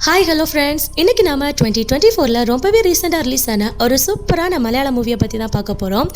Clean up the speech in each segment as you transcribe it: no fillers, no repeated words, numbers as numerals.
Hi hello friends, இன்னைக்கு நாம 2024ல் ரொம்பவே ரீசெண்டாக ரிலீஸ் ஆன ஒரு சூப்பரான மலையாள மூவியை பற்றி தான் பார்க்க போகிறோம்.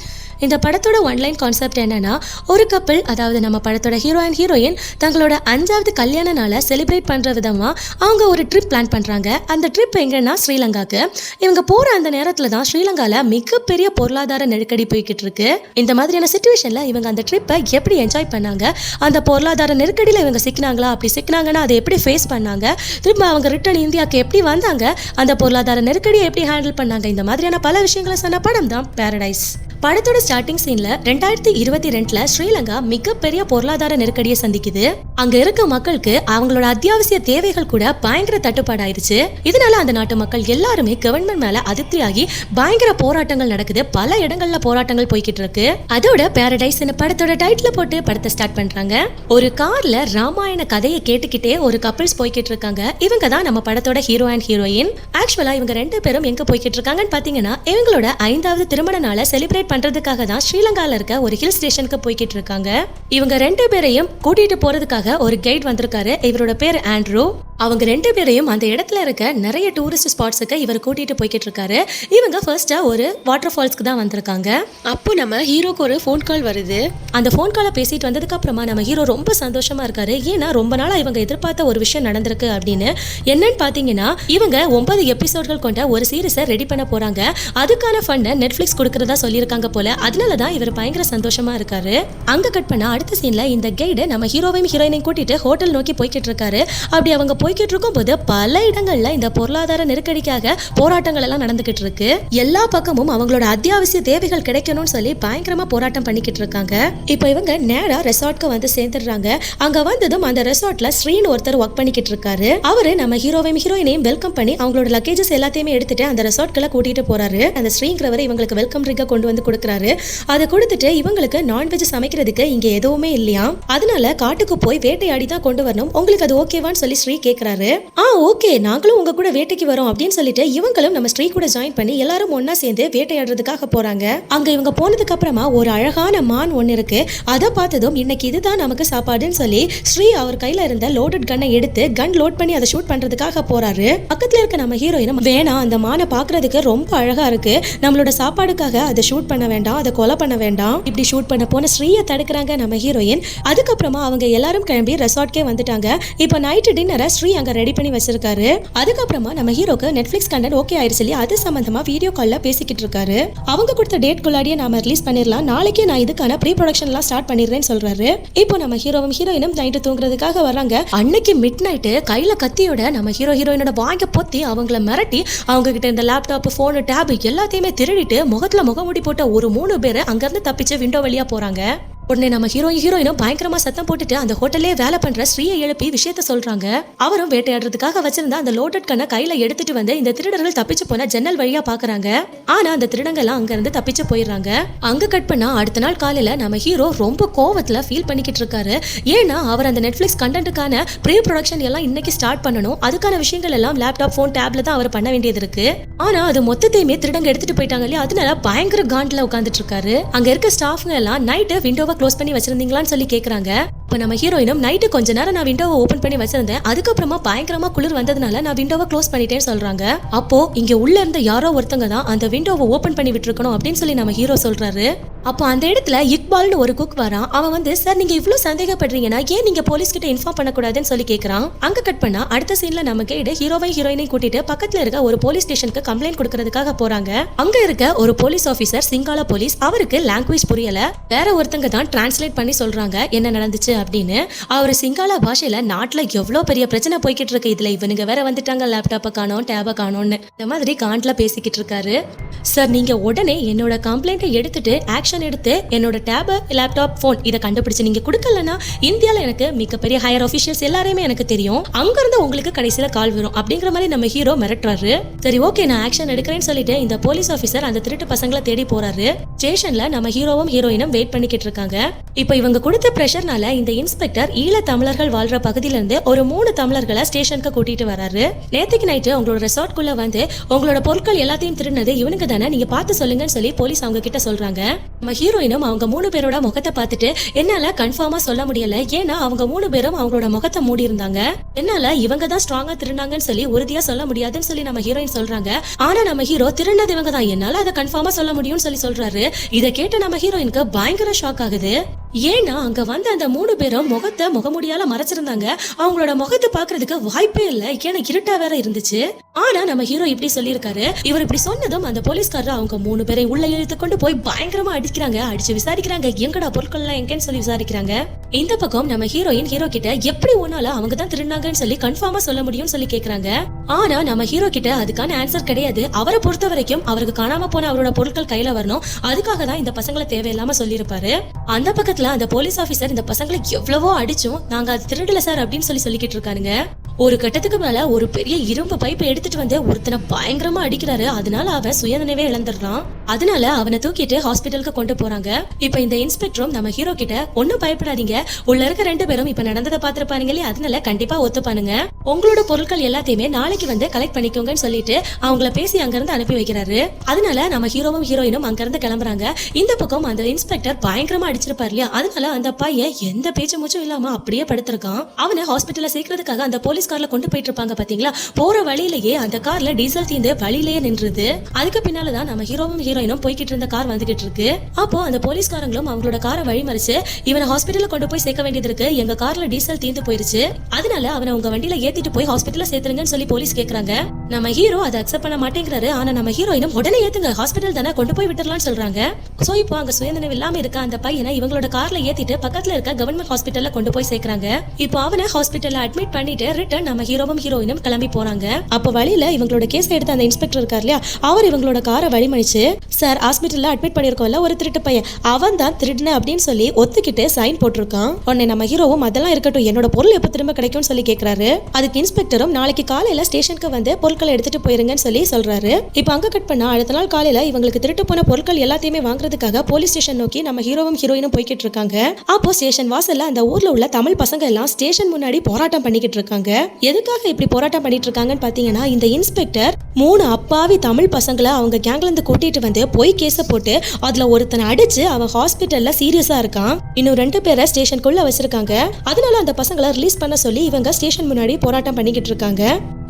இந்த படத்தோட ஒன்லைன் கான்செப்ட் என்னன்னா, ஒரு கப்பிள், அதாவது நம்ம படத்தோட ஹீரோயின் தங்களோட 5வது கல்யாண நாளை செலிப்ரேட் பண்ணுற விதமாக அவங்க ஒரு ட்ரிப் பிளான் பண்ணுறாங்க. அந்த ட்ரிப் எங்கன்னா ஸ்ரீலங்காக்கு. இவங்க போகிற அந்த நேரத்தில் தான் ஸ்ரீலங்காவில் மிகப்பெரிய பொருளாதார நெருக்கடி போய்கிட்டு இருக்கு. இந்த மாதிரியான சுச்சுவேஷனில் இவங்க அந்த ட்ரிப்பை எப்படி என்ஜாய் பண்ணாங்க, அந்த பொருளாதார நெருக்கடியில் இவங்க சிக்கினாங்களா, அப்படி சிக்கினாங்கன்னா அதை எப்படி ஃபேஸ் பண்ணாங்க, திரும்ப அவங்க ரிட்டர்ன் இந்தியாவுக்கு எப்படி வந்தாங்க, அந்த பொருளாதார நெருக்கடியை எப்படி ஹேண்டில் பண்ணாங்க, இந்த மாதிரியான பல விஷயங்களை சொன்ன படம் தான் பாரடைஸ். படத்தோட ஸ்டார்டிங் சீன்ல 2022ல ஸ்ரீலங்கா மிகப்பெரிய பொருளாதார நெருக்கடியை சந்திக்குது. அங்க இருக்க மக்களுக்கு அவங்களோட அத்தியாவசிய தேவைகள் கூட பயங்கர தட்டுப்பாடாயிருச்சு. இதனால அந்த நாட்டு மக்கள் எல்லாருமே கவர்மெண்ட் மேல அதிருப்தியாகி பயங்கர போராட்டங்கள் நடக்குது. பல இடங்கள்ல போராட்டங்கள் போய்கிட்டு இருக்கு. அதோட பாரடைஸ் படத்தோட டைட்டில் போட்டு படத்தை ஸ்டார்ட் பண்றாங்க. ஒரு கார்ல ராமாயண கதையை கேட்டுக்கிட்டே ஒரு கப்பிள்ஸ் போய்கிட்டு இருக்காங்க. இவங்க தான் நம்ம படத்தோட ஹீரோ அண்ட் ஹீரோயின். ஆக்சுவலா இவங்க 2 பேரும் எங்க போய்கிட்டு இருக்காங்கன்னு பாத்தீங்கன்னா, இவங்களோட 5வது திருமண நாளை செலிப்ரேட் பண்றதுக்காக தான் ஸ்ரீலங்கால இருக்க ஒரு ஹில் ஸ்டேஷனுக்கு போய்கிட்டு இருக்காங்க. இவங்க 2 பேரையும் கூட்டிட்டு போறதுக்காக ஒரு கைட் வந்திருக்காரு. இவரோட பேர் ஆண்ட்ரூ. அவங்க 2 பேரையும் அந்த இடத்துல இருக்க நிறைய டூரிஸ்ட் ஸ்பாட்ஸுக்கு இவர் கூட்டிட்டு போய்கிட்டு இருக்காரு. இவங்க ஃபர்ஸ்டா ஒரு வாட்டர் ஃபால்ஸ்க்கு தான் வந்திருக்காங்க. அப்போ நம்ம ஹீரோக்கு ஒரு ஃபோன் கால் வருது. அந்த ஃபோன் காலை பேசிட்டு வந்ததுக்கு அப்புறமா நம்ம ஹீரோ ரொம்ப சந்தோஷமா இருக்காரு. ஏன்னா ரொம்ப நாளா இவங்க எதிர்பார்த்த ஒரு விஷயம் நடந்திருக்கு அப்படின்னு. என்னன்னு பாத்தீங்கன்னா, இவங்க 9 எபிசோட்கள் கொண்ட ஒரு சீரிஸை ரெடி பண்ண போறாங்க. அதுக்கான ஃபண்டை நெட்ஃபிளிக்ஸ் கொடுக்கறதா சொல்லியிருக்காங்க போல. அதனாலதான் இவர் பயங்கர சந்தோஷமா இருக்காரு. அங்க கட் பண்ண அடுத்த சீன்ல இந்த கைடு நம்ம ஹீரோவையும் ஹீரோயினையும் கூட்டிட்டு ஹோட்டல் நோக்கி போய்கிட்டு இருக்காரு. அப்படி அவங்க போய்கிட்டு இருக்கும் போது பல இடங்கள்ல இந்த பொருளாதார நெருக்கடிக்காக போராட்டங்கள் எல்லாம் நடந்துகிட்டு இருக்கு. எல்லா பக்கமும் அவங்களோட அத்தியாவசிய தேவைகள் கிடைக்கணும்னு சொல்லி பயங்கரமா போராட்டம் பண்ணிக்கிட்டு இருக்காங்க. இப்போ இவங்க நேரா ரெசார்ட்க்கு வந்து சேர்ந்துடுறாங்க. அங்க வந்ததும் அந்த ரெசார்ட்ல ஸ்ரீன்னு ஒருத்தர் ஒர்க் பண்ணிக்கிட்டு இருக்காரு. அவரு நம்ம ஹீரோவையும் ஹீரோயினையும் வெல்கம் பண்ணி அவங்களோட லக்கேஜஸ் எல்லாத்தையுமே எடுத்துட்டு அந்த ரெசார்ட்குள்ள கூட்டிட்டு போறாரு. அந்த ஸ்ரீங்கிறவர் இவங்களுக்கு வெல்கம் ட்ரிங்கை கொண்டு வந்து கொடுக்குறாரு. அதை கொடுத்துட்டு இவங்களுக்கு நான்வெஜ் சமைக்கிறதுக்கு இங்க எதுவுமே இல்லையா, அதனால காட்டுக்கு போய் வேட்டையாடி தான் கொண்டு வரணும், உங்களுக்கு அது ஓகேவான்னு சொல்லி ஸ்ரீ கேக்குறாரு. ஓகே, நாங்களும் உங்க கூட வேட்டைக்கு வரோம் அப்படின்னு சொல்லிட்டு இவங்களும் நம்ம ஸ்ரீ கூட ஜாயின் பண்ணி எல்லாரும் ஒன்னா சேர்ந்து வேட்டையாடுறதுக்காக போறாங்க. அங்க இவங்க போனதுக்கு அப்புறமா ஒரு அழகான மான் ஒன்னு இருக்கு. அதை பார்த்ததும் இன்னைக்கு இதுதான் நமக்கு சாப்பாடுன்னு சொல்லி ஸ்ரீ அவர் கையில இருந்த லோடட் கன்னை எடுத்து கன் லோட் பண்ணி அதை ஷூட் பண்றதுக்காக போறாரு. பக்கத்துல இருக்க நம்ம ஹீரோயின், வேணாம், அந்த மானை பாக்குறதுக்கு ரொம்ப அழகா இருக்கு, நம்மளோட சாப்பாடுக்காக அதை ஷூட் பண்ண வேண்டாம், அதை கொலை பண்ண வேண்டாம், இப்படி ஷூட் பண்ண போன ஸ்ரீயை தடுக்கிறாங்க நம்ம ஹீரோயின். அதுக்கப்புறமா அவங்க எல்லாரும் கிளம்பி ரெசார்ட்கே வந்துட்டாங்க. இப்போ நைட் டின்னரை ஸ்ரீ அங்க ரெடி பண்ணி வச்சிருக்காரு. அதுக்கப்புறமா நம்ம ஹீரோக்கு நெட்ஃபிளிக்ஸ் கண்டென்ட் ஓகே ஆயிடுச்சு. அது சம்பந்தமா வீடியோ கால்ல பேசிக்கிட்டு இருக்காரு. அவங்க கொடுத்த டேட் குள்ளாடியே நாம ரிலீஸ் பண்ணிடலாம், நாளைக்கே நான் இதுக்கான ப்ரீ ப்ரொடக்ஷன் எல்லாம் ஸ்டார்ட் பண்ணிடுறேன்னு சொல்றாரு. இப்போ நம்ம ஹீரோவும் ஹீரோயினும் நைட்டு தூங்குறதுக்காக வராங்க. அன்னைக்கு மிட் நைட்டு கையில கத்தியோட நம்ம ஹீரோயினோட வாங்க பொத்தி அவங்கள மிரட்டி அவங்க கிட்ட இந்த லேப்டாப், போன், டேப் எல்லாத்தையுமே திருடிட்டு முகத்துல முகமூடி போட்ட ஒரு 3 பேர் அங்கிருந்து தப்பிச்சு விண்டோ வழியா போறாங்க. உடனே நம்ம ஹீரோயினும் பயங்கரமா சத்தம் போட்டுட்டு அந்த ஹோட்டல்லே வேலை பண்ற ஸ்ரீயை எழுப்பி விஷயத்த சொல்றாங்க. அவரும் வேட்டையாடுறதுக்காக வச்சிருந்த அந்த லோடட் கண்ணை கையில எடுத்துட்டு வந்து இந்த திருடர்கள் தப்பிச்சு போன ஜன்னல் வழியா பாக்குறாங்க. ஆனா அந்த திருடங்க எல்லாம் அங்க இருந்து தப்பிச்சு போயிடுறாங்க. அங்க கட் பண்ணா அடுத்த நாள் காலையில நம்ம ஹீரோ ரொம்ப கோவத்துல ஃபீல் பண்ணிக்கிட்டு இருக்காரு. ஏன்னா அவர் அந்த நெட்ஃபிளிக்ஸ் கண்டென்ட்டுக்கான ப்ரீ ப்ரொடக்ஷன் எல்லாம் இன்னைக்கு ஸ்டார்ட் பண்ணணும். அதுக்கான விஷயங்கள் எல்லாம் லேப்டாப், போன், டேப்ல தான் அவர் பண்ண வேண்டியது இருக்கு. ஆனா அது மொத்தத்தையுமே திருடங்க எடுத்துட்டு போயிட்டாங்க இல்லையா, அதனால பயங்கர காண்ட்ல உட்காந்துட்டு இருக்காரு. அங்க இருக்க ஸ்டாஃப்ங்க எல்லாம் நைட்டு விண்டோவை க்ளோஸ் பண்ணி வச்சிருந்தீங்களான்னு சொல்லி கேக்குறாங்க. இப்ப நம்ம ஹீரோயினும் நைட்டு கொஞ்ச நேரம் நான் விண்டோவை ஓபன் பண்ணி வச்சிருந்தேன், அதுக்கப்புறமா பயங்கரமா குளிர் வந்ததுனால நான் விண்டோவை க்ளோஸ் பண்ணிட்டேன்னு சொல்றாங்க. அப்போ இங்க உள்ள இருந்த யாரோ ஒருத்தங்க தான் அந்த விண்டோவை ஓபன் பண்ணி விட்டுருக்கணும் அப்படின்னு சொல்லி நம்ம ஹீரோ சொல்றாரு. அப்போ அந்த இடத்துல இக்பால்னு ஒரு குக் வரான். அவன் வந்து, சார் நீங்க இவ்வளவு சந்தேகப்படுறீங்கன்னா ஏன் நீங்க போலீஸ் கிட்ட இன்ஃபார்ம் பண்ணக்கூடாதுன்னு சொல்லி கேட்கறான். அங்க கட் பண்ணா அடுத்த சீன்ல நம்ம கைடு ஹீரோயினையும் கூட்டிட்டு பக்கத்துல இருக்க ஒரு போலீஸ் ஸ்டேஷனுக்கு கம்ப்ளைண்ட் கொடுக்கறதுக்காக போறாங்க. அங்க இருக்க ஒரு போலீஸ் ஆபீசர் சிங்கால போலீஸ், அவருக்கு லாங்குவேஜ் புரியல. வேற ஒருத்தங்க தான் டிரான்ஸ்லேட் பண்ணி சொல்றாங்க என்ன நடந்துச்சு அப்படின்னு. அவர் சிங்காலா பாஷையில நாட்டுல எவ்வளவு பெரிய பிரச்சனை போய்கிட்டு இருக்கு, இதுல இவனுங்க வேற வந்துட்டாங்க, லேப்டாப்பை காணோம், டேபை காணோம்னு இந்த மாதிரி காண்ட்ல பேசிக்கிட்டு இருக்காரு. சார் நீங்க உடனே என்னோட கம்ப்ளைண்ட்டை எடுத்துட்டு ஆக்ஷன் எடுத்து என்னோட டேப், லேப்டாப், போன் இதை கண்டுபிடிச்சு நீங்க கொடுக்கலன்னா இந்தியால எனக்கு மிகப்பெரிய ஹையர் ஆபீஷியல்ஸ் எல்லாருமே எனக்கு தெரியும், அங்க இருந்து உங்களுக்கு கடைசியில கால் வரும் அப்படிங்கிற மாதிரி நம்ம ஹீரோ மிரட்டுறாரு. சரி ஓகே, நான் ஆக்ஷன் எடுக்கிறேன்னு சொல்லிட்டு இந்த போலீஸ் ஆபீசர் அந்த திருட்டு பசங்களை தேடி போறாரு. ஸ்டேஷன்ல நம்ம ஹீரோவும் ஹீரோயினும் வெயிட் பண்ணிக்கிட்டு இருக்காங்க. இப்போ இவங்க கொடுத்த பிரஷர்னால இந்த இந்த இன்ஸ்பெக்டர் ஈழ தமிழர்கள் வாழ்ற பகுதியில இருந்து ஒரு 3 தமிழர்களை ஸ்டேஷனுக்கு கூட்டிட்டு வராரு. நேத்துக்கு நைட்டு உங்களோட ரெசார்ட்குள்ள வந்து உங்களோட பொருட்கள் எல்லாத்தையும் திருடினது இவனுக்கு தானே, நீங்க பார்த்து சொல்லுங்கன்னு சொல்லி போலீஸ் அவங்க கிட்ட சொல்றாங்க. நம்ம ஹீரோயினும் அவங்க 3 பேரோட முகத்தை பார்த்துட்டு என்னால கன்ஃபார்மா சொல்ல முடியல, ஏன்னா அவங்க 3 பேரும் அவங்களோட முகத்தை மூடி இருந்தாங்க, என்னால இவங்க தான் ஸ்ட்ராங்கா திருடினாங்கன்னு சொல்லி உறுதியா சொல்ல முடியாதுன்னு சொல்லி நம்ம ஹீரோயின் சொல்றாங்க. ஆனா நம்ம ஹீரோ திருடினது இவங்க தான், என்னால அதை கன்ஃபார்மா சொல்ல முடியும்னு சொல்லி சொல்றாரு. இதை கேட்டு நம்ம ஹீரோயினுக்கு பயங்கர ஷாக் ஆகுது. ஏன்னா அங்க வந்த அந்த 3 பேரும் முகத்தை முகமுடியால மறைச்சிருந்தாங்க. அவங்களோட முகத்தை பாக்குறதுக்கு வாய்ப்பே இல்ல, ஏன்னா இருட்டா வேற இருந்துச்சு. ஆனா நம்ம ஹீரோ இப்படி சொல்லியிருக்காரு. இவர் இப்படி சொன்னதும் அந்த போலீஸ்காரர் அவங்க 3 பேரை உள்ள இழுத்து கொண்டு போய் பயங்கரமா அடிக்கிறாங்க. அடிச்சு விசாரிக்கிறாங்க, எங்கடா பொருட்கள் எல்லாம் எங்கன்னு சொல்லி விசாரிக்கிறாங்க. இந்த பக்கம் நம்ம ஹீரோயின் ஹீரோ கிட்ட எப்படி ஒன்னால அவங்க தான் திருடினாங்கன்னு சொல்லி கன்ஃபார்மா சொல்ல முடியும்னு சொல்லி கேக்குறாங்க. ஆனா நம்ம ஹீரோ கிட்ட அதுக்கான ஆன்சர் கிடையாது. அவரை பொறுத்த வரைக்கும் அவருக்கு காணாம போன அவரோட பொருட்கள் கையில வரணும், அதுக்காக தான் இந்த பசங்களை தேவையில்லாம சொல்லியிருப்பாரு. அந்த பக்கத்துல அந்த போலீஸ் ஆபீசர் இந்த பசங்களை எவ்வளவோ அடிச்சும் நாங்க அது திருடல சார் அப்படின்னு சொல்லிக்கிட்டு இருக்காருங்க. ஒரு கட்டத்துக்கு மேல ஒரு பெரிய இரும்பு பைப்பை எடுத்துட்டு வந்து ஒருத்தனை பயங்கரமா அடிக்கிறாரு. அதனால அவன் சுயநினைவே இழந்துடுறான். அதனால அவனை தூக்கிட்டு ஹாஸ்பிட்டலுக்கு கொண்டு போறாங்க. இப்ப இந்த இன்ஸ்பெக்டரும் நம்ம ஹீரோ கிட்ட ஒன்னும் பயப்படாதீங்க, உள்ள இருக்க 2 பேரும் இப்ப நடந்ததை பாத்துருப்பாருங்களே, அதனால கண்டிப்பா ஒத்துப்பானுங்க, உங்களோட பொருட்கள் எல்லாத்தையுமே நாளைக்கு வந்து கலெக்ட் பண்ணிக்கோங்கன்னு சொல்லிட்டு அவங்கள பேசி அங்க இருந்து அனுப்பி வைக்கிறாரு. அதனால நம்ம ஹீரோவும் ஹீரோயினும் அங்க இருந்து கிளம்புறாங்க. இந்த பக்கம் அந்த இன்ஸ்பெக்டர் பயங்கரமா அடிச்சிருப்பாரு இல்லையா, அதனால அந்த பையன் எந்த பேச்சு மூச்சும் இல்லாம அப்படியே படுத்திருக்கான். அவனை ஹாஸ்பிட்டல்ல சேர்க்கறதுக்காக அந்த போலீஸ் கார்ல கொண்டு போயிட்டு இருப்பாங்க பாத்தீங்களா, போற வழியிலேயே அந்த கார்ல டீசல் தீந்து வழியிலேயே நின்றுது. அதுக்கு பின்னாலதான் நம்ம ஹீரோவும் ஹீரோயினும் போய்கிட்டு இருந்த கார் வந்துகிட்டு இருக்கு. அப்போ அந்த போலீஸ்காரங்களும் அவங்களோட காரை வழிமறிச்சு இவனை ஹாஸ்பிட்டல்ல கொண்டு போய் சேர்க்க வேண்டியது இருக்கு, எங்க கார்ல டீசல் தீந்து போயிருச்சு, அதனால அவனை உங்க வண்டியில ஏத்திட்டு போய் ஹாஸ்பிட்டல்ல சேர்த்துருங்கன்னு சொல்லி போலீஸ் கேக்குறாங்க. நம்ம ஹீரோ அதை அக்செப்ட் பண்ண மாட்டேங்கிறாரு. ஆனா நம்ம ஹீரோயினும் உடனே ஏத்துங்க, ஹாஸ்பிட்டல் தானே, கொண்டு போய் விட்டுறலாம்னு சொல்றாங்க. சோ இப்போ அங்க சுயநினைவு இல்லாம இருக்க அந்த பையனை இவங்களோட கார்ல ஏத்திட்டு பக்கத்துல இருக்க கவர்மெண்ட் ஹாஸ்பிட்டல்ல கொண்டு போய் சேர்க்கறாங்க. இப்போ அவனை ஹாஸ்பிட்டல்ல அட்மிட் பண்ணிட்டு ரிட்டர்ன் நம்ம ஹீரோவும் ஹீரோயினும் கிளம்பி போறாங்க. அப்ப வழியில இவங்களோட கேஸ் எடுத்த அந்த இன்ஸ்பெக்டர் இருக்கார் இல்லையா, அவர் இவங்களோட காரை வழிமறிச்சு, சார் ஹாஸ்பிட்டல்ல அட்மிட் பண்ணிருக்கோம்ல ஒரு திருட்டு பையன், அவன் தான் திருடுன அப்படின்னு சொல்லி ஒத்துக்கிட்டு சைன் போட்டிருக்கான். உடனே நம்ம ஹீரோவும் அதெல்லாம் இருக்கட்டும், என்னோட பொருள் எப்ப திரும்ப கிடைக்கும்னு சொல்லி கேக்குறாரு. அதுக்கு இன்ஸ்பெக்டரும் நாளைக்கு காலையில ஸ்டேஷனுக்கு வந்து பொருட்களை எடுத்துட்டு போயிருங்கன்னு சொல்லி சொல்றாரு. இப்ப அங்க கட் பண்ணா அடுத்த நாள் காலையில இவங்களுக்கு திருட்டு போன பொருட்கள் எல்லாத்தையுமே வாங்குறதுக்காக போலீஸ் ஸ்டேஷன் நோக்கி நம்ம ஹீரோவும் ஹீரோயினும் போய்கிட்டு இருக்காங்க. அப்போ ஸ்டேஷன் வாசல்ல அந்த ஊர்ல உள்ள தமிழ் பசங்க எல்லாம் ஸ்டேஷன் முன்னாடி போராட்டம் பண்ணிக்கிட்டு இருக்காங்க. எதுக்காக இப்படி போராட்டம் பண்ணிட்டு இருக்காங்கன்னு பாத்தீங்கன்னா, இந்த இன்ஸ்பெக்டர் 3 அப்பாவி தமிழ் பசங்களை அவங்க கேங்ல இருந்து கூட்டிட்டு வந்து போய் கேஸ போட்டு அதுல ஒருத்தனை அடிச்சு அவன் ஹாஸ்பிட்டல்ல சீரியஸா இருக்கான். இன்னும் 2 பேரை ஸ்டேஷனுக்குள்ள வச்சிருக்காங்க. அதனால அந்த பசங்களை ரிலீஸ் பண்ண சொல்லி இவங்க ஸ்டேஷன் முன்னாடி போராட்டம் பண்ணிக்கிட்டு இருக்காங்க.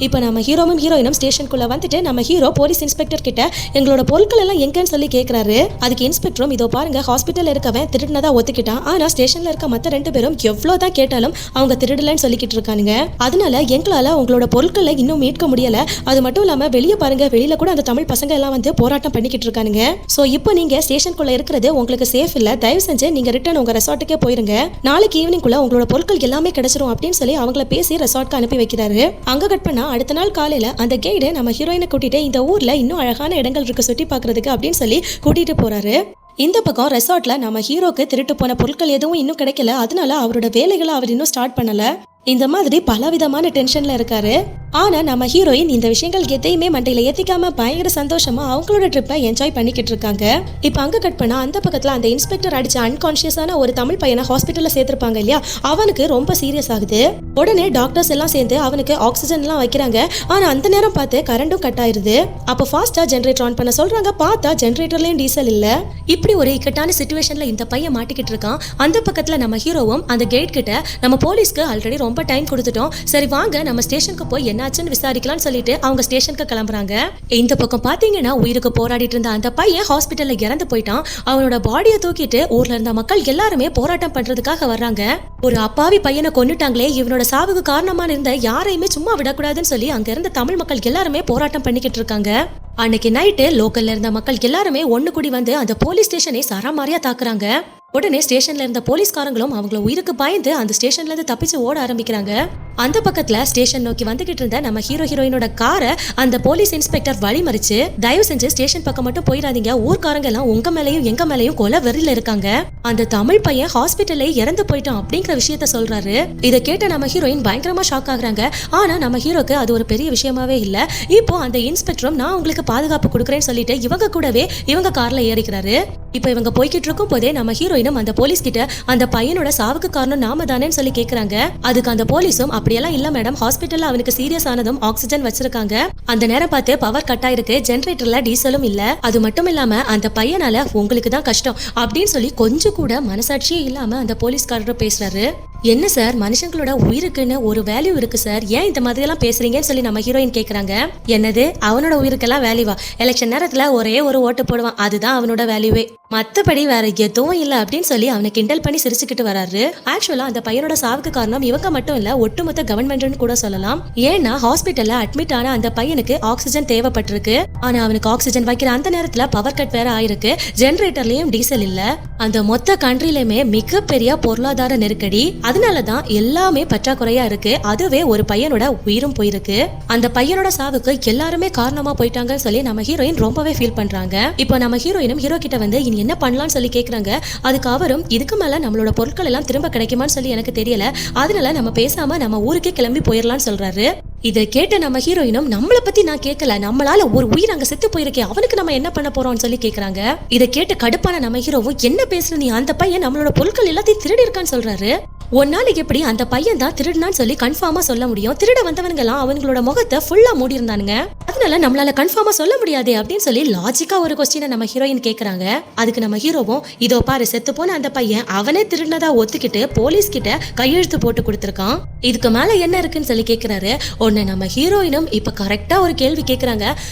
இப்ப நம்ம ஹீரோவும் ஹீரோயினும் ஸ்டேஷனுக்குள்ள வந்துட்டு நம்ம ஹீரோ போலீஸ் இன்ஸ்பெக்டர் கிட்ட எங்களோட பொருட்கள் எல்லாம் எங்கன்னு சொல்லி கேக்குறாரு. அதுக்கு இன்ஸ்பெக்டரும் இதோ பாருங்க, ஹாஸ்பிட்டல்ல இருக்கவன் திருடினதா ஒத்துக்கிட்டான், ஆனா ஸ்டேஷன்ல இருக்க மத்த 2 பேரும் எவ்வளவுதான் கேட்டாலும் அவங்க திருடலன்னு சொல்லிக்கிட்டு இருக்கானுங்க. அதனால எங்களால உங்களோட பொருட்களை இன்னும் மீட்க முடியல. அது மட்டும் இல்லாம வெளியே பாருங்க, வெளியில கூட அந்த தமிழ் பசங்க எல்லாம் வந்து போராட்டம் பண்ணிக்கிட்டு இருக்கானுங்க. சோ இப்போ நீங்க ஸ்டேஷனுக்குள்ள இருக்கிறது உங்களுக்கு சேஃப் இல்ல, தயவு செஞ்சு நீங்க ரிட்டர்ன் உங்க ரெசார்ட்டுக்கே போயிருங்க, நாளைக்கு ஈவினிங் குள்ள உங்களோட பொருட்கள் எல்லாமே கிடைச்சிரும் அப்படின்னு சொல்லி அவங்கள பேசி ரெசார்ட்க்கு அனுப்பி வைக்கிறாரு. அங்க கட் பண்ணா அடுத்த நாள் காலையில அந்த கைடு நம்ம ஹீரோயினை கூட்டிட்டு இந்த ஊர்ல இன்னும் அழகான இடங்கள் இருக்கு சுற்றி பாக்குறதுக்கு அப்படின்னு சொல்லி கூட்டிட்டு போறாரு. இந்த பக்கம் ரெசார்ட்ல நம்ம ஹீரோக்கு திருட்டு போன பொருட்கள் எதுவும் இன்னும் கிடைக்கல, அதனால அவரோட வேலைகளை அவர் இன்னும் ஸ்டார்ட் பண்ணல. இந்த மாதிரி பலவிதமான டென்ஷன்ல இருக்காரு. ஆனா நம்ம ஹீரோயின் இந்த விஷயங்கள் எதையுமே மண்டையில ஏத்திக்காம பயங்கர சந்தோஷமா அவங்களோட ட்ரிப்பை என்ஜாய் பண்ணிக்கிட்டு இருக்காங்க. இப்ப அங்க கட் பண்ணா அந்த பக்கத்துல அந்த இன்ஸ்பெக்டர் அடிச்ச அன்கான்சியஸான ஒரு தமிழ் பையனை ஹாஸ்பிட்டல்ல சேர்த்திருப்பாங்க இல்லையா, அவனுக்கு ரொம்ப சீரியஸ் ஆகுது. உடனே டாக்டர்ஸ் எல்லாம் சேர்ந்து அவனுக்கு ஆக்சிஜன் எல்லாம் வைக்கிறாங்க. ஆனா அந்த நேரம் பார்த்து கரண்டும் கட் ஆயிருது. அப்ப ஃபாஸ்டா ஜெனரேட்டர் ஆன் பண்ண சொல்றாங்க. பார்த்தா ஜெனரேட்டர்லயும் டீசல் இல்ல. இப்படி ஒரு இக்கட்டான சிச்சுவேஷன்ல இந்த பையன் மாட்டிக்கிட்டு இருக்கான். அந்த பக்கத்துல நம்ம ஹீரோவும் அந்த கேட் கிட்ட நம்ம போலீஸ்க்கு ஆல்ரெடி ரொம்ப டைம் கொடுத்துட்டோம், சரி வாங்க நம்ம ஸ்டேஷனுக்கு போய் என்னாச்சுன்னு விசாரிக்கலாம்னு சொல்லிட்டு அவங்க ஸ்டேஷனுக்கு கிளம்புறாங்க. இந்த பக்கம் பாத்தீங்கன்னா உயிருக்கு போராடிட்டு இருந்த அந்த பையன் ஹாஸ்பிட்டல்ல இறந்து போயிட்டான். அவனோட பாடியை தூக்கிட்டு ஊர்ல இருந்த மக்கள் எல்லாருமே போராட்டம் பண்றதுக்காக வர்றாங்க. ஒரு அப்பாவி பையனை கொன்னுட்டாங்களே, இவனோட சாவுக்கு காரணமா இருந்த யாரையுமே சும்மா விடக்கூடாதுன்னு சொல்லி அங்க இருந்த தமிழ் மக்கள் எல்லாருமே போராட்டம் பண்ணிக்கிட்டு இருக்காங்க. அன்னைக்கு நைட்டு லோக்கல்ல இருந்த மக்கள் எல்லாருமே ஒண்ணு கூடி வந்து அந்த போலீஸ் ஸ்டேஷனை சரமாரியா தாக்குறாங்க. உடனே ஸ்டேஷன்ல இருந்த போலீஸ்காரங்களும் அவங்கள உயிருக்கு பயந்து அந்த ஸ்டேஷன்ல இருந்து தப்பிச்சு ஓட ஆரம்பிக்கிறாங்க. அந்த பக்கத்துல ஸ்டேஷன் நோக்கி வந்துகிட்டு இருந்த நம்ம ஹீரோயினோட காரை அந்த போலீஸ் இன்ஸ்பெக்டர் வழிமறிச்சு, தயவு செஞ்சு ஸ்டேஷன் பக்கம் மட்டும் போயிடாதீங்க, ஊர்க்காரங்க எல்லாம் உங்க மேலையும் எங்க மேலையும் கொலை வெறியில இருக்காங்க, அந்த தமிழ் பையன் ஹாஸ்பிட்டல்ல இறந்து போயிட்டான் அப்படிங்கிற விஷயத்த சொல்றாரு. இதை கேட்ட நம்ம ஹீரோயின் பயங்கரமா ஷாக் ஆகுறாங்க. ஆனா நம்ம ஹீரோக்கு அது ஒரு பெரிய விஷயமாவே இல்ல. இப்போ அந்த இன்ஸ்பெக்டரும் நான் உங்களுக்கு பாதுகாப்பு கொடுக்குறேன்னு சொல்லிட்டு இவங்க கூடவே இவங்க கார்ல ஏறிக்கிறாரு. இப்போ இவங்க போய்கிட்டு இருக்கும் போதே நம்ம ஹீரோயினும் அந்த போலீஸ் கிட்ட அந்த பையனோட சாவுக்கு காரணம் நாம தானேன்னு சொல்லி கேக்குறாங்க. அதுக்கு அந்த போலீஸும் அப்படியெல்லாம் இல்ல மேடம், ஹாஸ்பிட்டல்ல அவனுக்கு சீரியஸ் ஆனதும் ஆக்சிஜன் வச்சிருக்காங்க, அந்த நேரம் பார்த்து பவர் கட் ஆயிருக்கு, ஜெனரேட்டர்ல டீசலும் இல்ல, அது மட்டும் இல்லாம அந்த பையனால உங்களுக்கு தான் கஷ்டம் அப்படின்னு சொல்லி கொஞ்சம் கூட மனசாட்சியே இல்லாம அந்த போலீஸ்காரர் பேசுறாரு. என்ன சார், மனுஷங்களோட உயிருக்குன்னு ஒரு வேல்யூ இருக்கு சார், ஏன் இந்த மாதிரி எல்லாம் பேசுறீங்கன்னு சொல்லி நம்ம ஹீரோயின் கேக்குறாங்க. என்னது, அவனோட உயிருக்கெல்லாம் வேல்யூவா? எலெக்ஷன் நேரத்துல ஒரே ஒரு ஓட்டு போடுவான், அதுதான் அவனோட வேல்யூவே, மத்தபடி வேற எதுவும் இல்ல அப்படின்னு சொல்லி அவனை கிண்டல் பண்ணி சிரிச்சுக்கிட்டு வராரு. ஆக்சுவலா அந்த பையனோட சாவுக்கு காரணம் இவங்க மட்டும் இல்ல, ஒட்டுமொத்த கவர்மெண்ட்னு கூட சொல்லலாம். ஏன்னா ஹாஸ்பிட்டல்ல அட்மிட் ஆன அந்த பையனுக்கு ஆக்சிஜன் தேவைப்பட்டிருக்கு. ஆனா அவனுக்கு ஆக்சிஜன் வைக்கிற அந்த நேரத்துல பவர் கட் வேற ஆயிருக்கு, ஜெனரேட்டர்லயும் டீசல் இல்ல. அந்த மொத்த கண்ட்ரிலயுமே மிகப்பெரிய பொருளாதார நெருக்கடி, அதனாலதான் எல்லாமே பற்றாக்குறையா இருக்கு. அதுவே ஒரு பையனோட உயிரும் போயிருக்கு. அந்த பையனோட சாவுக்கு எல்லாருமே காரணமா போயிட்டாங்கன்னு சொல்லி நம்ம ஹீரோயின் ரொம்பவே ஃபீல் பண்றாங்க. இப்போ நம்ம ஹீரோயினும் ஹீரோ கிட்ட வந்து இனி என்ன பண்ணலாம்னு சொல்லி கேக்குறாங்க. அதுக்கு அவரும் இதுக்கு மேல நம்மளோட பொருட்கள் எல்லாம் திரும்ப கிடைக்குமான்னு சொல்லி எனக்கு தெரியல, அதனால நம்ம பேசாம நம்ம ஊருக்கே கிளம்பி போயிடலாம்னு சொல்றாரு. இதை கேட்ட நம்ம ஹீரோயினும் நம்மளை பத்தி நான் கேட்கல, நம்மளால ஒரு உயிர் அங்க செத்து போயிருக்கேன், அவனுக்கு நம்ம என்ன பண்ண போறோம்னு சொல்லி கேக்குறாங்க. இதை கேட்டு கடுப்பான நம்ம ஹீரோவும் என்ன பேசுற நீ, அந்த பையன் நம்மளோட பொருட்கள் எல்லாத்தையும் திருடி இருக்கான்னு சொல்றாரு. ஒரு நாளைக்கு எப்படி அந்த பையன் தான் திருடுனான்னு சொல்லி கன்ஃபார்மா சொல்ல முடியும்? திருட வந்தவங்க எல்லாம் அவங்களோட முகத்தை ஃபுல்லா மூடி இருந்தானுங்க, அதனால நம்மளால கன்ஃபார்மா சொல்ல முடியாதே அப்படின்னு சொல்லி லாஜிக்கா ஒரு கொஸ்டினை நம்ம ஹீரோயின் கேக்குறாங்க. அதுக்கு நம்ம ஹீரோவும் இதோ பாரு, செத்து போன அந்த பையன் அவனே திருடினதா ஒத்துக்கிட்டு போலீஸ் கிட்ட கையெழுத்து போட்டு கொடுத்திருக்கான், இதுக்கு மேல என்ன இருக்குன்னு சொல்லி கேக்குறாரு. உடனே நம்ம ஹீரோயினும் இப்ப கரெக்டா ஒரு கேள்வி கேக்குறாங்க.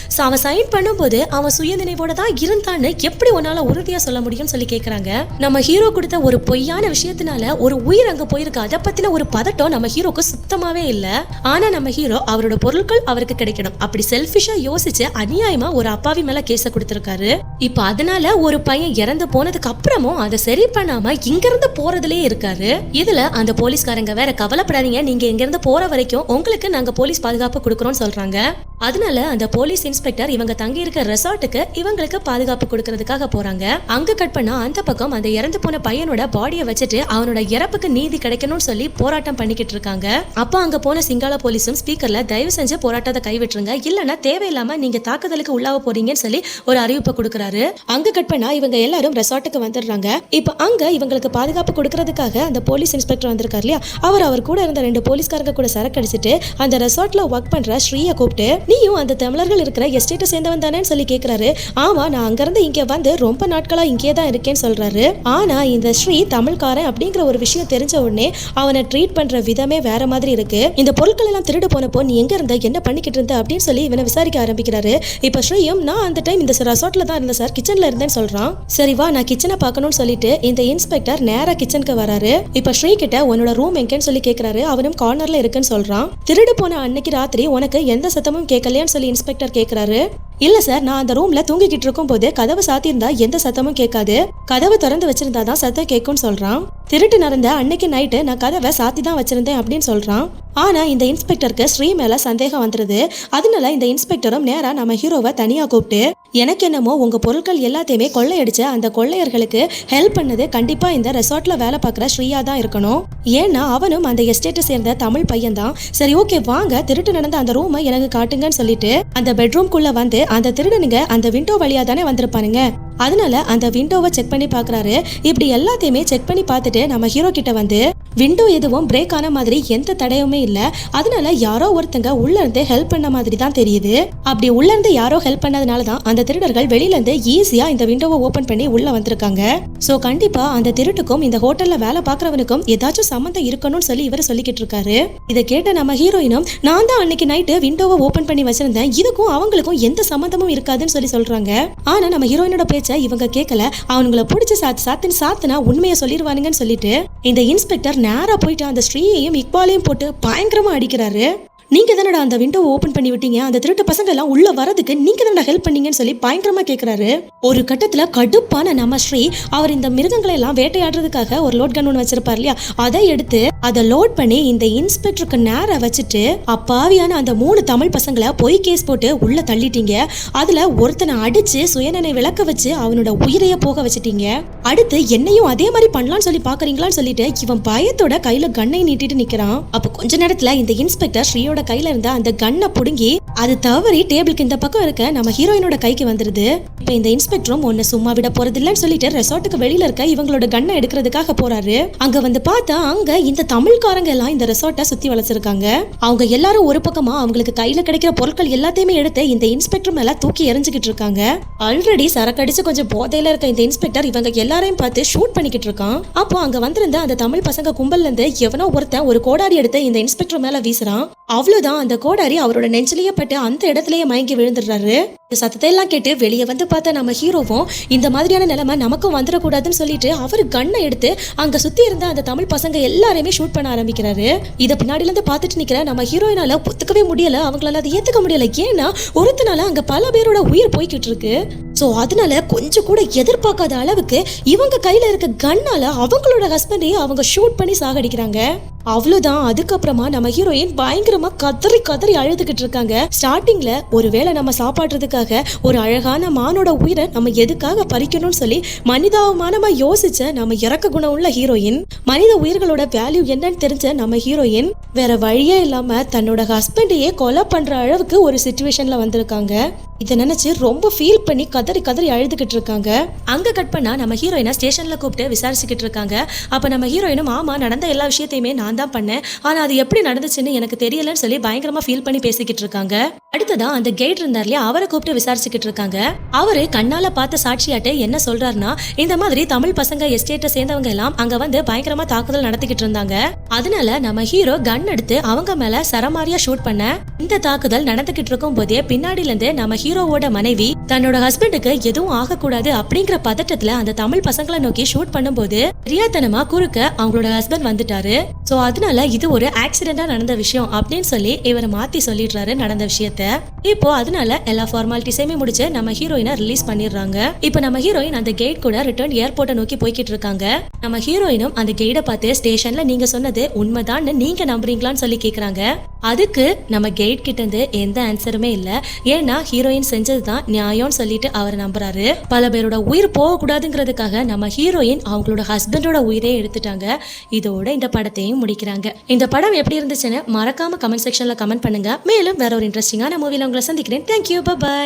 அவன் சைன் பண்ணும்போது அவன் சுயநினைவோட தான் இருந்தான்னு எப்படி உன்னால உறுதியா சொல்ல முடியும்னு சொல்லி கேக்குறாங்க. நம்ம ஹீரோ கொடுத்த ஒரு பொய்யான விஷயத்தினால ஒரு உயிர் அங்க போயிருக்கு, அதை பத்தின ஒரு பதட்டம் நம்ம ஹீரோக்கு சுத்தமாவே இல்ல. ஆனா நம்ம ஹீரோ அவரோட பொருட்கள் அவருக்கு கிடைக்கணும் அப்படி செல்ஃபிஷா யோசிச்சு அநியாயமா ஒரு அப்பாவி மேல கேஸ கொடுத்திருக்காரு. இப்ப அதனால ஒரு பையன் இறந்து போனதுக்கு அப்புறமும் அதை சரி பண்ணாம இங்க இருந்து போறதுலயே இருக்காரு. இதுல அந்த போலீஸ்காரங்க வேற கவலைப்படாதீங்க, நீங்க இங்க இருந்து போற வரைக்கும் உங்களுக்கு நாங்க போலீஸ் பாதுகாப்பு கொடுக்கறோம்னு சொல்றாங்க. அதனால அந்த போலீஸ் இன்ஸ்பெக்டர் இவங்க தங்கி இருக்க ரெசார்ட்டுக்கு இவங்களுக்கு பாதுகாப்பு கொடுக்கறதுக்காக போறாங்க. அங்க கட் பண்ணா அந்த பக்கம் அந்த இறந்து போன பையனோட பாடியை வச்சுட்டு அவனோட இறப்புக்கு நீதி கிடைக்கணும்னு சொல்லி போராட்டம் பண்ணிக்கிட்டு இருக்காங்க. அப்ப அங்க போன சிங்கள போலீஸும் ஸ்பீக்கர்ல தயவு செஞ்சு போராட்டத்தை கைவிட்டுருங்க, இல்லன்னா தேவையில்லாம நீங்க தாக்குதலுக்கு உள்ளாவ போறீங்கன்னு சொல்லி ஒரு அறிவிப்பை கொடுக்கறாரு. அங்க கட் பண்ணா இவங்க எல்லாரும் ரெசார்ட்டுக்கு வந்துடுறாங்க. இப்ப அங்க இவங்களுக்கு பாதுகாப்பு கொடுக்கறதுக்காக அந்த போலீஸ் இன்ஸ்பெக்டர் வந்திருக்காரு இல்லையா, அவர் கூட இருந்த 2 போலீஸ்காரங்க கூட சரக்கு அடிச்சுட்டு அந்த ரெசார்ட்ல ஒர்க் பண்ற ஸ்ரீயை கூப்பிட்டு நீயும் அந்த தமிழர்கள் இருக்கிற எஸ்டேட்டை சேர்ந்தவன் தானேன்னு சொல்லி கேக்குறாரு. ஆமா, நான் அங்க இருந்து இங்க வந்து ரொம்ப நாட்களா இங்கே தான் இருக்கேன்னு சொல்றாரு. ஆனா இந்த ஸ்ரீ தமிழ்காரன் அப்படிங்கிற ஒரு விஷயம் தெரிஞ்ச உடனே அவனை ட்ரீட் பண்ற விதமே வேற மாதிரி இருக்கு. இந்த பொருட்கள் எல்லாம் திருடு போனப்போ நீ எங்க இருந்த, என்ன பண்ணிக்கிட்டு இருந்த அப்படின்னு சொல்லி இவனை விசாரிக்க ஆரம்பிக்கிறாரு. இப்ப ஸ்ரீயும் நான் அந்த டைம் இந்த ரெசார்ட்ல தான் இருந்தேன் சார், கிச்சன்ல இருந்தேன்னு சொல்றான். சரி வா, நான் கிச்சனை பார்க்கணும்னு சொல்லிட்டு இந்த இன்ஸ்பெக்டர் நேரா கிச்சனுக்கு வராரு. இப்ப ஸ்ரீ கிட்ட உன்னோட ரூம் எங்கன்னு சொல்லி கேக்குறாரு. அவனும் கார்னர்ல இருக்குன்னு சொல்றான். திருடு போன அன்னைக்கு ராத்திரி உனக்கு எந்த சத்தமும் கேட்கலையான்னு சொல்லி இன்ஸ்பெக்டர் கேக்குறாரு. இல்ல சார், நான் அந்த ரூம்ல தூங்கிக்கிட்டு இருக்கும் போது கதவு சாத்தியிருந்தா எந்த சத்தமும் கேட்காது, கதவு திறந்து வச்சிருந்தாதான் சத்தம் கேட்கும்னு சொல்றான். திருட்டு நடந்த அன்னைக்கு நைட்டு நான் கதவை சாத்தி தான் வச்சிருந்தேன் அப்படின்னு சொல்றான். ஆனா இந்த இன்ஸ்பெக்டருக்கு ஸ்ரீ மேல சந்தேகம் வந்துருது. அதனால இந்த இன்ஸ்பெக்டரும் நேரா நம்ம ஹீரோவை தனியா கூப்பிட்டு எனக்கு என்னமோ உங்க பொருட்கள் எல்லாத்தையுமே கொள்ளையடிச்ச அந்த கொள்ளையர்களுக்கு ஹெல்ப் பண்ணது கண்டிப்பா இந்த ரெசார்ட்ல வேலை பார்க்குற ஸ்ரீயா தான் இருக்கணும், ஏன்னா அவனும் அந்த எஸ்டேட்டை சேர்ந்த தமிழ் பையன் தான். சரி ஓகே வாங்க, திருட்டு நடந்த அந்த ரூமை எனக்கு காட்டுங்கன்னு சொல்லிட்டு அந்த பெட்ரூம்குள்ள வந்து அந்த திருடனுங்க அந்த விண்டோ வழியா தானே வந்திருப்பானுங்க, அதனால அந்த விண்டோவை செக் பண்ணி பாக்குறாரு. இப்படி எல்லாத்தையுமே செக் பண்ணி பார்த்துட்டு நம்ம ஹீரோ கிட்ட வந்து விண்டோ எதுவும் பிரேக் ஆன மாதிரி எந்த தடையுமே இல்ல, அதனால யாரோ ஒருத்தங்க உள்ள இருந்து ஹெல்ப் பண்ண மாதிரி தான் தெரியுது. அப்படி உள்ள இருந்து யாரோ ஹெல்ப் பண்ணதுனால தான் அந்த திருடர்கள் வெளியில இருந்து ஈஸியா இந்த விண்டோவை ஓபன் பண்ணி உள்ள வந்திருக்காங்க. சோ கண்டிப்பா அந்த திருட்டுக்கும் இந்த ஹோட்டல்ல வேலை பாக்குறவனுக்கும் ஏதாச்சும் சம்பந்தம் இருக்கணும்னு சொல்லி இவர் சொல்லிக்கிட்டு இருக்காரு. இதை கேட்ட நம்ம ஹீரோயினும் நான் தான் அன்னைக்கு நைட்டு விண்டோவை ஓபன் பண்ணி வச்சிருந்தேன், இதுக்கும் அவங்களுக்கும் எந்த சம்பந்தமும் இருக்காதுன்னு சொல்லி சொல்றாங்க. ஆனா நம்ம ஹீரோயினோட பேச்ச இவங்க கேட்கல. அவங்கள பிடிச்ச சாத்துனா உண்மையை சொல்லிடுவானுங்கன்னு சொல்லிட்டு இந்த இன்ஸ்பெக்டர் நேரா போயிட்டு அந்த ஸ்ரீயையும் இக்பாலையும் போட்டு பயங்கரமா அடிக்கிறாரு. நீங்க தானடா அந்த விண்டோ ஓபன் பண்ணி விட்டீங்க, அந்த திருட்டு பசங்க எல்லாம் உள்ள வரதுக்கு நீங்க தானடா ஹெல்ப் பண்ணீங்கன்னு சொல்லி பயங்கரமா கேக்குறாரு. ஒரு கட்டத்துல கடுப்பான நம்ம ஸ்ரீ அவர் இந்த மிருகங்களை எல்லாம் வேட்டையாடுறதுக்காக ஒரு லோட் கன் ஒன்று வச்சிருப்பார் இல்லையா, அதை எடுத்து அதை லோட் பண்ணி இந்த இன்ஸ்பெக்டருக்கு நேரா வச்சுட்டு, அப்பாவியான அந்த 3 தமிழ் பசங்களை பொய் கேஸ் போட்டு உள்ள தள்ளிட்டீங்க, அதுல ஒருத்தனை அடிச்சு சுயநனை விளக்க வச்சு அவனோட உயிரைய போக வச்சுட்டீங்க, அடுத்து என்னையும் அதே மாதிரி பண்ணலாம்னு சொல்லி பாக்குறீங்களான்னு சொல்லிட்டு இவன் பயத்தோட கையில கண்ணை நீட்டிட்டு நிக்கிறான். அப்ப கொஞ்ச நேரத்துல இந்த இன்ஸ்பெக்டர் ஸ்ரீயோட கையில இருந்த அந்த கண்ணை புடுங்கி அது தவறி டேபிளுக்கு இந்த பக்கம் இருக்க நம்ம ஹீரோயினோட கைக்கு வந்துருது. இப்ப இந்த இன்ஸ்பெக்டரும் ஒன்னு சும்மா விட போறது இல்லன்னு சொல்லிட்டு ரெசார்ட்டுக்கு வெளியில இருக்க இவங்களோட கண்ணை எடுக்கிறதுக்காக போறாரு. அங்க வந்து பார்த்தா அங்க இந்த தமிழ்காரங்க எல்லாம் இந்த ரெசார்ட்டை சுத்தி வளைச்சிருக்காங்க. அவங்க எல்லாரும் ஒரு பக்கமா அவங்களுக்கு கையில கிடைக்கிற பொருட்கள் எல்லாத்தையுமே எடுத்து இந்த இன்ஸ்பெக்டர் மேல தூக்கி எரிஞ்சுக்கிட்டு இருக்காங்க. ஆல்ரெடி சரக்கு அடிச்சு கொஞ்சம் போதையில இருக்க இந்த இன்ஸ்பெக்டர் இவங்க எல்லாரையும் பார்த்து ஷூட் பண்ணிக்கிட்டு இருக்கான். அப்போ அங்க வந்திருந்த அந்த தமிழ் பசங்க கும்பல்ல இருந்து எவனோ ஒருத்தன் ஒரு கோடாரி எடுத்து இந்த இன்ஸ்பெக்டர் மேல வீசுறான். அவ்வளவுதான், அந்த கோடாரி அவரோட நெஞ்சிலேயே பட்டு அந்த இடத்துலயே மயங்கி விழுந்துடுறாரு. சத்தத்தை எல்லாம் கேட்டு வெளியே வந்து பார்த்தா நம்ம ஹீரோவும் இந்த மாதிரியான நிலைமை நமக்கும் வந்துடக்கூடாதுன்னு சொல்லிட்டு அவரு கண்ணை எடுத்து அங்க சுத்தி இருந்த அந்த தமிழ் பசங்க எல்லாரையுமே ஷூட் பண்ண ஆரம்பிக்கிறாரு. இதை பின்னாடில இருந்து பார்த்துட்டு நிக்கிற நம்ம ஹீரோயினால ஒத்துக்கவே முடியல, அவங்களால அதை ஏத்துக்க முடியல. ஏன்னா ஒருத்தனால அங்க பல பேரோட உயிர் போய்கிட்டு இருக்கு. சோ அதனால கொஞ்சம் கூட எதிர்பார்க்காத அளவுக்கு இவங்க கையில இருக்க கண்ணால அவங்களோட ஹஸ்பண்டையும் அவங்க ஷூட் பண்ணி சாகடிக்கிறாங்க. அவ்வளவுதான். அதுக்கப்புறமா நம்ம ஹீரோயின் பயங்கரமா கதறி கதறி அழுதுகிட்டு இருக்காங்க. ஸ்டார்டிங்ல ஒருவேளை நம்ம சாப்பாடுறதுக்காக ஒரு அழகான மானோட உயிரை நம்ம எதுக்காக பறிக்கணும்னு சொல்லி மனிதாபிமானமா யோசிச்ச நம்ம இறக்க குணம் உள்ள ஹீரோயின், மனித உயிர்களோட வேல்யூ என்னன்னு தெரிஞ்ச நம்ம ஹீரோயின் வேற வழியே இல்லாம தன்னோட ஹஸ்பண்டையே கொலை பண்ற அளவுக்கு ஒரு சிச்சுவேஷன்ல வந்திருக்காங்க. இதை நினைச்சு ரொம்ப ஃபீல் பண்ணி கதறி கதறி அழுதுகிட்டு இருக்காங்க. அங்க கட் பண்ணா நம்ம ஹீரோயினை ஸ்டேஷன்ல கூப்பிட்டு விசாரிச்சுக்கிட்டு இருக்காங்க. அப்ப நம்ம ஹீரோயினும் ஆமா நடந்த எல்லா விஷயத்தையுமே நான் தான் பண்ணேன், ஆனா அது எப்படி நடந்துச்சுன்னு எனக்கு தெரியலன்னு சொல்லி பயங்கரமா ஃபீல் பண்ணி பேசிக்கிட்டு இருக்காங்க. அடுத்ததா அந்த கேட் இருந்தார் இல்லையா, அவரை கூப்பிட்டு விசாரிச்சுக்கிட்டு இருக்காங்க. அவரு கண்ணால பார்த்த சாட்சியாட்டு என்ன சொல்றாருன்னா, இந்த மாதிரி தமிழ் பசங்க எஸ்டேட்டை சேர்ந்தவங்க எல்லாம் அங்க வந்து பயங்கரமா தாக்குதல் நடத்திக்கிட்டு இருந்தாங்க. அதனால நம்ம ஹீரோ கன் எடுத்து அவங்க மேல சரமாரியா ஷூட் பண்ண. இந்த தாக்குதல் நடந்துகிட்டு இருக்கும் போதே பின்னாடில இருந்து நம்ம ஹீரோவோட மனைவி தன்னோட ஹஸ்பண்டுக்கு எதுவும் ஆகக்கூடாது அப்படிங்கிற பதட்டத்துல அந்த தமிழ் பசங்களை நோக்கி ஷூட் பண்ணும்போது தெரியாதனமா குறுக்க அவங்களோட ஹஸ்பண்ட் வந்துட்டாரு. சோ அதனால இது ஒரு ஆக்சிடென்டா நடந்த விஷயம் அப்படின்னு சொல்லி இவரை மாத்தி சொல்லிடுறாரு நடந்த விஷயத்த. இப்போ அதனால எல்லா ஃபார்மாலிட்டிஸையுமே முடிச்சு நம்ம ஹீரோயினை ரிலீஸ் பண்ணிடுறாங்க. இப்போ நம்ம ஹீரோயின் அந்த கேட் கூட ரிட்டர்ன் ஏர்போர்ட்டை நோக்கி போய்கிட்டு இருக்காங்க. நம்ம ஹீரோயினும் அந்த கேட்டை பார்த்து ஸ்டேஷன்ல நீங்க சொன்னது உண்மைதான் நீங்க நம்புறீங்களான்னு சொல்லி கேக்குறாங்க. அதுக்கு நம்ம கேட் கிட்ட இருந்து எந்த ஆன்சருமே இல்ல. ஏன்னா ஹீரோயின் செஞ்சதுதான் நியாயம்னு சொல்லிட்டு அவர் நம்புறாரு. பல பேரோட உயிர் போக கூடாதுங்கிறதுக்காக நம்ம ஹீரோயின் அவங்களோட ஹஸ்பண்டோட உயிரே எடுத்துட்டாங்க. இதோட இந்த படத்தையும் முடிக்கிறாங்க. இந்த படம் எப்படி இருந்துச்சுன்னு மறக்காம கமெண்ட் செக்ஷன்ல கமெண்ட் பண்ணுங்க. மேலும் வேற ஒரு இன்ட்ரெஸ்டிங்கான மூவில உங்களை சந்திக்கிறேன். Thank you, by.